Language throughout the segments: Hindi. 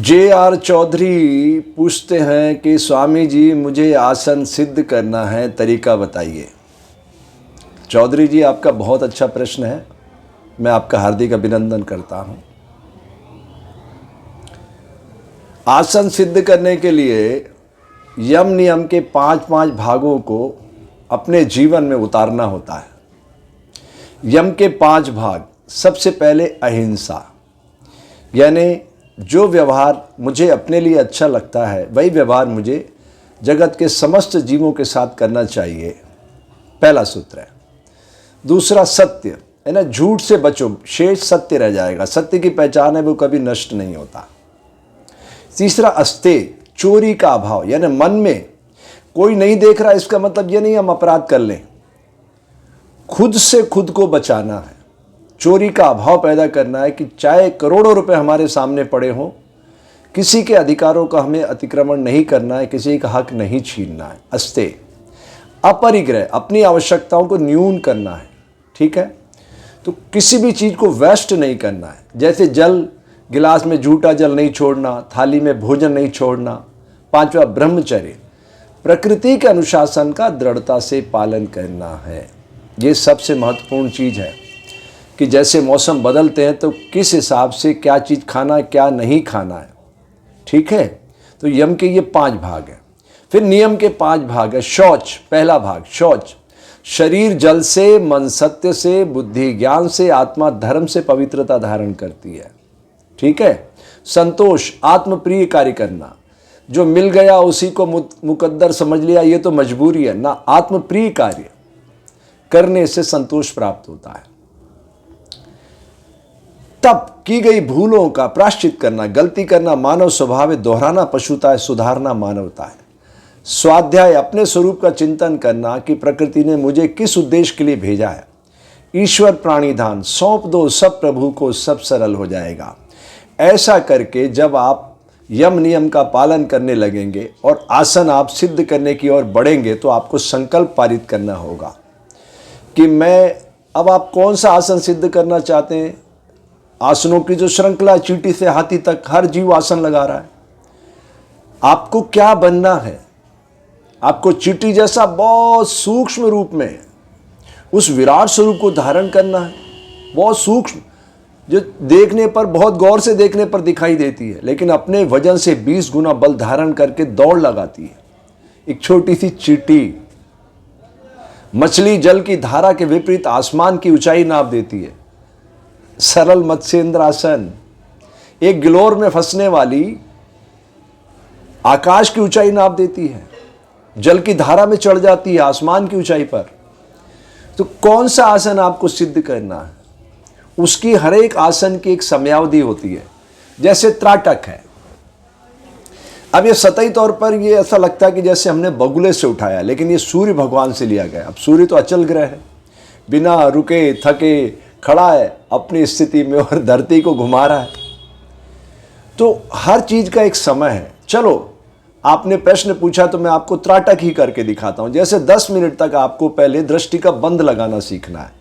जे.आर. चौधरी पूछते हैं कि स्वामी जी मुझे आसन सिद्ध करना है, तरीका बताइए। चौधरी जी, आपका बहुत अच्छा प्रश्न है, मैं आपका हार्दिक अभिनंदन करता हूं। आसन सिद्ध करने के लिए यम नियम के 5 भागों को अपने जीवन में उतारना होता है। यम के 5 भाग, सबसे पहले अहिंसा, यानी जो व्यवहार मुझे अपने लिए अच्छा लगता है वही व्यवहार मुझे जगत के समस्त जीवों के साथ करना चाहिए, पहला सूत्र है। दूसरा सत्य, है ना, झूठ से बचो, शेष सत्य रह जाएगा। सत्य की पहचान है वो कभी नष्ट नहीं होता। तीसरा अस्तेय, चोरी का अभाव, यानी मन में कोई नहीं देख रहा इसका मतलब ये नहीं हम अपराध कर लें। खुद से खुद को बचाना है, चोरी का अभाव पैदा करना है कि चाहे करोड़ों रुपए हमारे सामने पड़े हों, किसी के अधिकारों का हमें अतिक्रमण नहीं करना है, किसी का हक नहीं छीनना है। अस्तेय। अपरिग्रह, अपनी आवश्यकताओं को न्यून करना है, ठीक है। तो किसी भी चीज़ को वेस्ट नहीं करना है, जैसे जल, गिलास में झूठा जल नहीं छोड़ना, थाली में भोजन नहीं छोड़ना। पांचवा ब्रह्मचर्य, प्रकृति के अनुशासन का दृढ़ता से पालन करना है। ये सबसे महत्वपूर्ण चीज़ है कि जैसे मौसम बदलते हैं तो किस हिसाब से क्या चीज़ खाना है, क्या नहीं खाना है, ठीक है। तो यम के ये 5 भाग हैं। फिर नियम के 5 भाग है। शौच, पहला भाग शौच, शरीर जल से, मन सत्य से, बुद्धि ज्ञान से, आत्मा धर्म से पवित्रता धारण करती है, ठीक है। संतोष, आत्मप्रिय कार्य करना, जो मिल गया उसी को मुकद्दर समझ लिया, ये तो मजबूरी है ना। आत्मप्रिय कार्य करने से संतोष प्राप्त होता है। तब की गई भूलों का प्रायश्चित करना, गलती करना मानव स्वभाव है, दोहराना पशुता है, सुधारना मानवता है। स्वाध्याय, अपने स्वरूप का चिंतन करना कि प्रकृति ने मुझे किस उद्देश्य के लिए भेजा है। ईश्वर प्राणिधान, सौंप दो सब प्रभु को, सब सरल हो जाएगा। ऐसा करके जब आप यम नियम का पालन करने लगेंगे और आसन आप सिद्ध करने की ओर बढ़ेंगे तो आपको संकल्प पारित करना होगा कि मैं, अब आप कौन सा आसन सिद्ध करना चाहते हैं। आसनों की जो श्रृंखला, चींटी से हाथी तक हर जीव आसन लगा रहा है। आपको क्या बनना है? आपको चींटी जैसा बहुत सूक्ष्म रूप में उस विराट स्वरूप को धारण करना है, बहुत सूक्ष्म, जो देखने पर, बहुत गौर से देखने पर दिखाई देती है, लेकिन अपने वजन से 20 गुना बल धारण करके दौड़ लगाती है। एक छोटी सी चींटी, मछली जल की धारा के विपरीत आसमान की ऊंचाई नाप देती है। सरल मत्स्येंद्र आसन, एक गिलोर में फंसने वाली आकाश की ऊंचाई नाप देती है, जल की धारा में चढ़ जाती है आसमान की ऊंचाई पर। तो कौन सा आसन आपको सिद्ध करना है, उसकी हर एक आसन की एक समयावधि होती है। जैसे त्राटक है, अब ये सतही तौर पर ये ऐसा लगता है कि जैसे हमने बगुले से उठाया, लेकिन ये सूर्य भगवान से लिया गया। अब सूर्य तो अचल ग्रह है, बिना रुके थके खड़ा है अपनी स्थिति में और धरती को घुमा रहा है। तो हर चीज का एक समय है। चलो, आपने प्रश्न पूछा तो मैं आपको त्राटक ही करके दिखाता हूं। जैसे 10 मिनट तक आपको पहले दृष्टि का बंद लगाना सीखना है।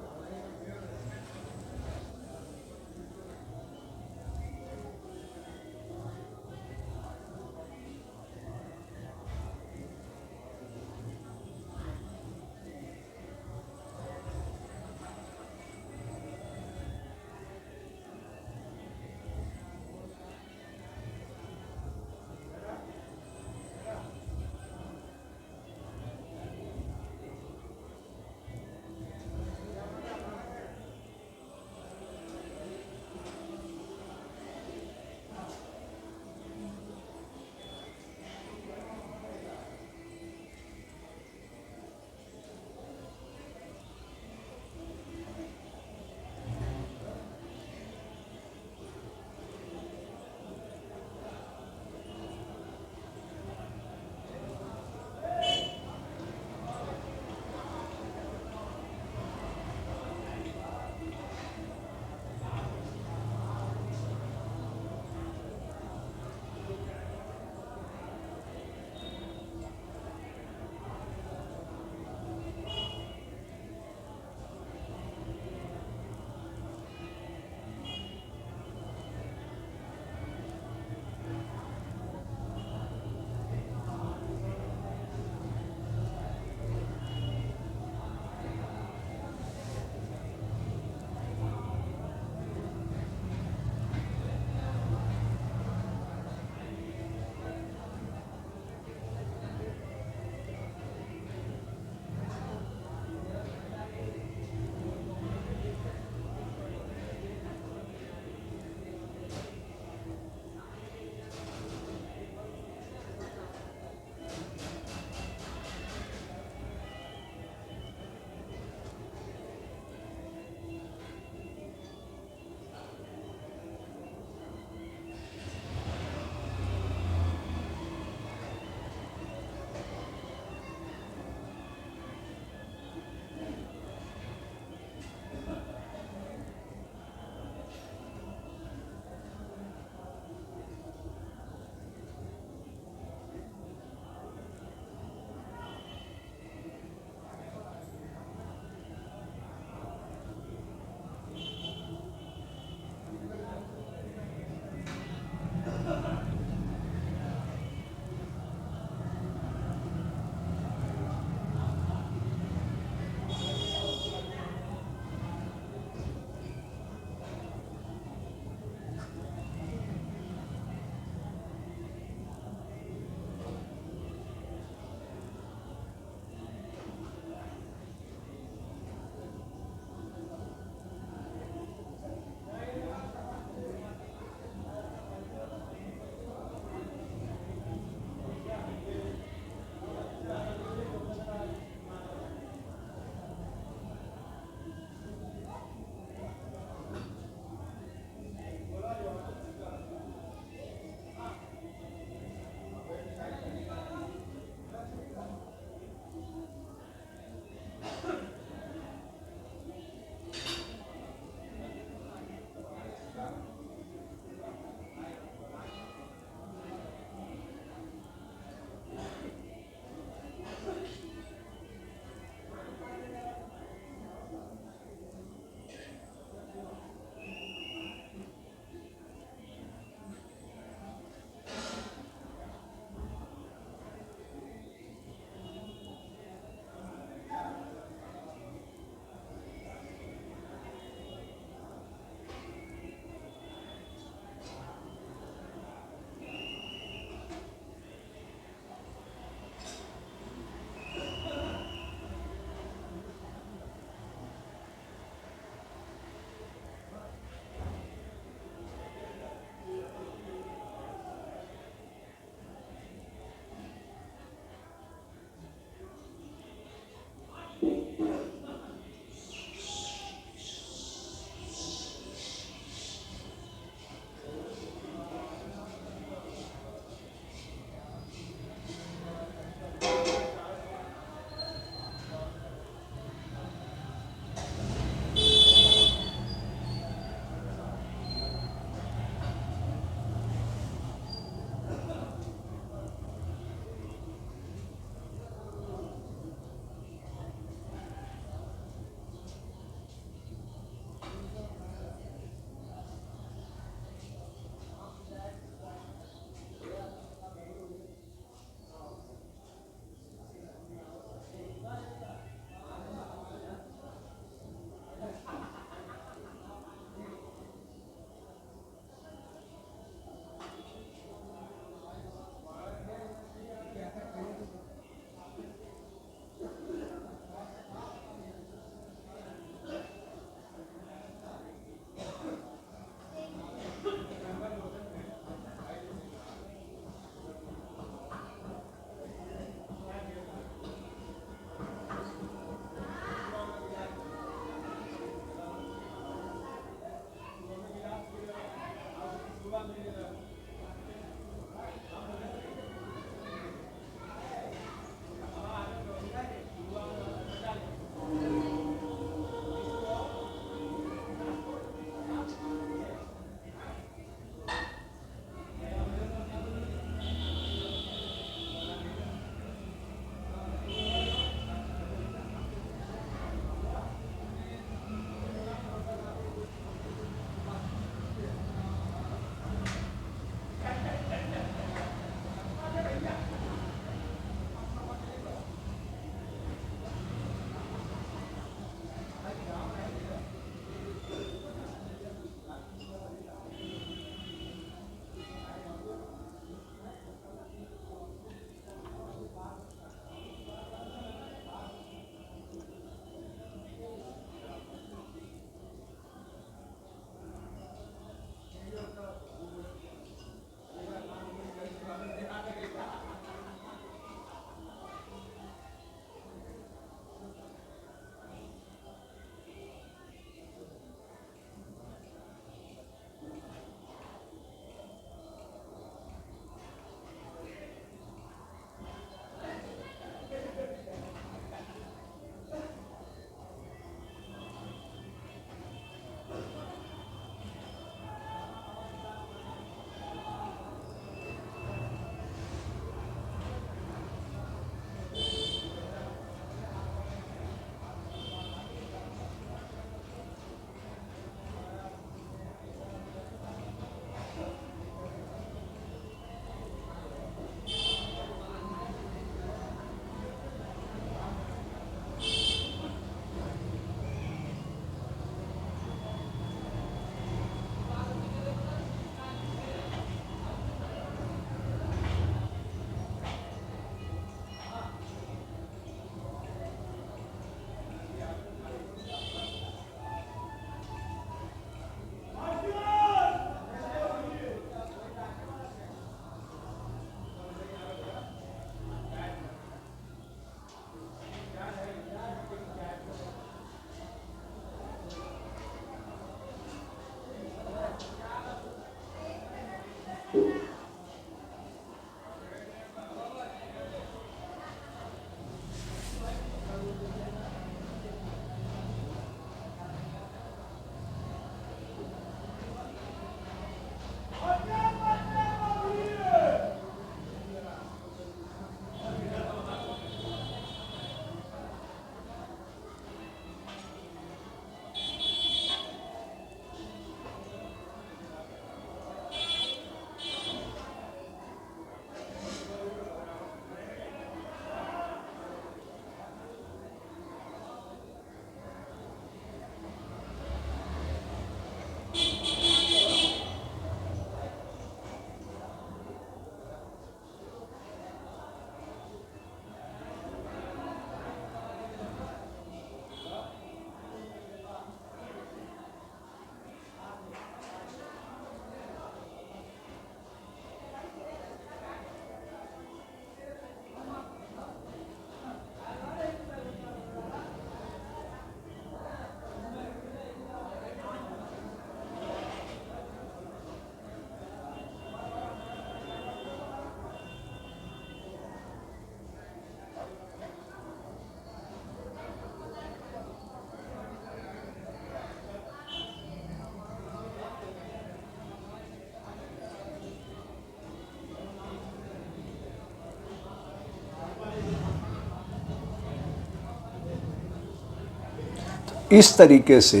इस तरीके से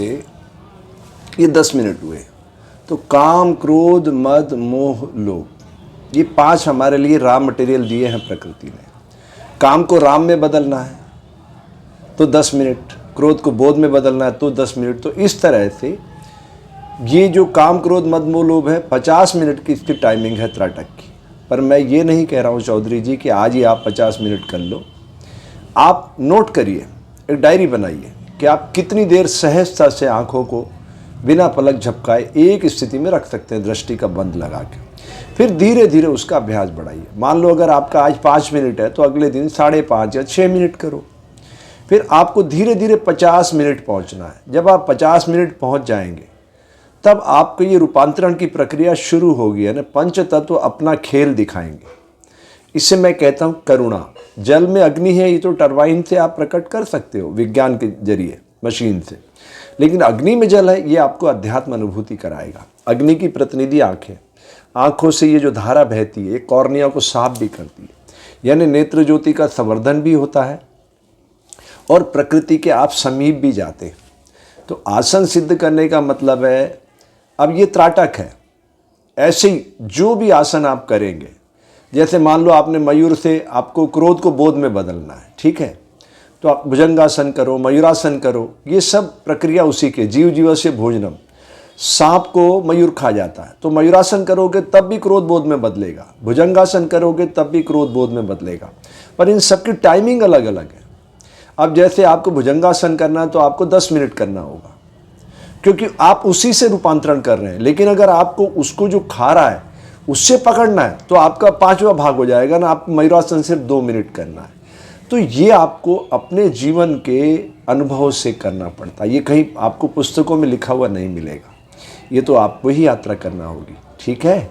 ये 10 मिनट हुए। तो काम, क्रोध, मद, मोह, लोभ, ये 5 हमारे लिए रॉ मटेरियल दिए हैं प्रकृति ने। काम को राम में बदलना है तो 10 मिनट, क्रोध को बोध में बदलना है तो 10 मिनट। तो इस तरह से ये जो काम, क्रोध, मद, मोह, लोभ है, 50 मिनट की इसकी टाइमिंग है त्राटक की। पर मैं ये नहीं कह रहा हूँ चौधरी जी कि आज ही आप 50 मिनट कर लो। आप नोट करिए, एक डायरी बनाइए कि आप कितनी देर सहजता से आँखों को बिना पलक झपकाए एक स्थिति में रख सकते हैं, दृष्टि का बंद लगा के। फिर धीरे धीरे उसका अभ्यास बढ़ाइए। मान लो अगर आपका आज 5 मिनट है तो अगले दिन 5.5 या 6 मिनट करो। फिर आपको धीरे धीरे 50 मिनट पहुंचना है। जब आप 50 मिनट पहुंच जाएंगे तब आपको ये रूपांतरण की प्रक्रिया शुरू होगी, यानी पंच तत्व अपना खेल दिखाएंगे। इससे मैं कहता हूँ करुणा। जल में अग्नि है, ये तो टरबाइन से आप प्रकट कर सकते हो विज्ञान के जरिए, मशीन से, लेकिन अग्नि में जल है, ये आपको अध्यात्म अनुभूति कराएगा। अग्नि की प्रतिनिधि आँखें, आँखों से ये जो धारा बहती है कॉर्निया को साफ भी करती है, यानी नेत्र ज्योति का संवर्धन भी होता है और प्रकृति के आप समीप भी जाते हैं। तो आसन सिद्ध करने का मतलब है, अब ये त्राटक है, ऐसे ही जो भी आसन आप करेंगे, जैसे मान लो आपने मयूर से आपको क्रोध को बोध में बदलना है, ठीक है, तो आप भुजंगासन करो, मयूरासन करो, ये सब प्रक्रिया उसी के। जीव जीवस्य भोजनम, सांप को मयूर खा जाता है तो मयूरासन करोगे तब भी क्रोध बोध में बदलेगा, भुजंगासन करोगे तब भी क्रोध बोध में बदलेगा, पर इन सबकी टाइमिंग अलग अलग है। अब जैसे आपको भुजंगासन करना है तो आपको 10 मिनट करना होगा, क्योंकि आप उसी से रूपांतरण कर रहे हैं। लेकिन अगर आपको उसको जो खा रहा है उससे पकड़ना है तो आपका 5वां भाग हो जाएगा ना, आपको मयूरासन सिर्फ 2 मिनट करना है। तो ये आपको अपने जीवन के अनुभव से करना पड़ता है, ये कहीं आपको पुस्तकों में लिखा हुआ नहीं मिलेगा, ये तो आपको ही यात्रा करना होगी, ठीक है।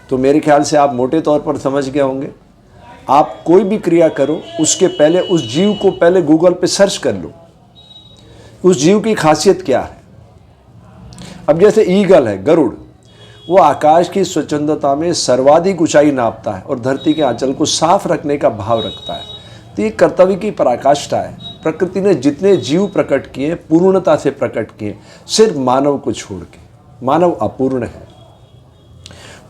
तो मेरे ख्याल से आप मोटे तौर पर समझ गए होंगे। आप कोई भी क्रिया करो उसके पहले उस जीव को पहले गूगल पे सर्च कर लो, उस जीव की खासियत क्या है। अब जैसे ईगल है, गरुड़, वो आकाश की स्वच्छंदता में सर्वाधिक ऊंचाई नापता है और धरती के आंचल को साफ रखने का भाव रखता है। तो ये कर्तव्य की पराकाष्ठा है। प्रकृति ने जितने जीव प्रकट किए पूर्णता से प्रकट किए, सिर्फ मानव को छोड़ के। मानव अपूर्ण है,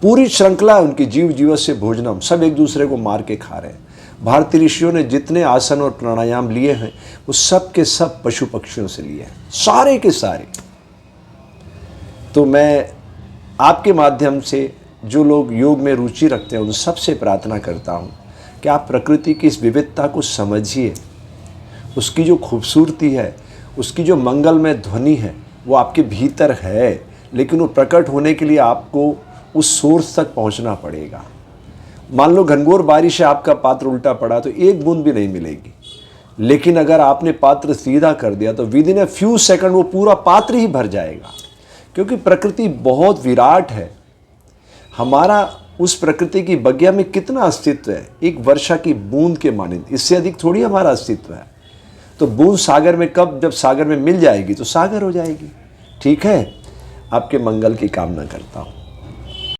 पूरी श्रृंखला उनकी, जीव जीवस्य भोजनम, सब एक दूसरे को मार के खा रहे हैं। भारतीय ऋषियों ने जितने आसन और प्राणायाम लिए हैं वो सब के सब पशु पक्षियों से लिए हैं, सारे के सारे। तो मैं आपके माध्यम से जो लोग योग में रुचि रखते हैं उन सबसे प्रार्थना करता हूँ कि आप प्रकृति की इस विविधता को समझिए, उसकी जो खूबसूरती है, उसकी जो मंगलमय ध्वनि है वो आपके भीतर है, लेकिन वो प्रकट होने के लिए आपको उस सोर्स तक पहुंचना पड़ेगा। मान लो घनघोर बारिश है, आपका पात्र उल्टा पड़ा तो एक बूंद भी नहीं मिलेगी, लेकिन अगर आपने पात्र सीधा कर दिया तो with in a few second वो पूरा पात्र ही भर जाएगा, क्योंकि प्रकृति बहुत विराट है। हमारा उस प्रकृति की बगिया में कितना अस्तित्व है, एक वर्षा की बूंद के मानिंद, इससे अधिक थोड़ी हमारा अस्तित्व है। तो बूंद सागर में कब, जब सागर में मिल जाएगी तो सागर हो जाएगी, ठीक है। आपके मंगल की कामना करता हूँ।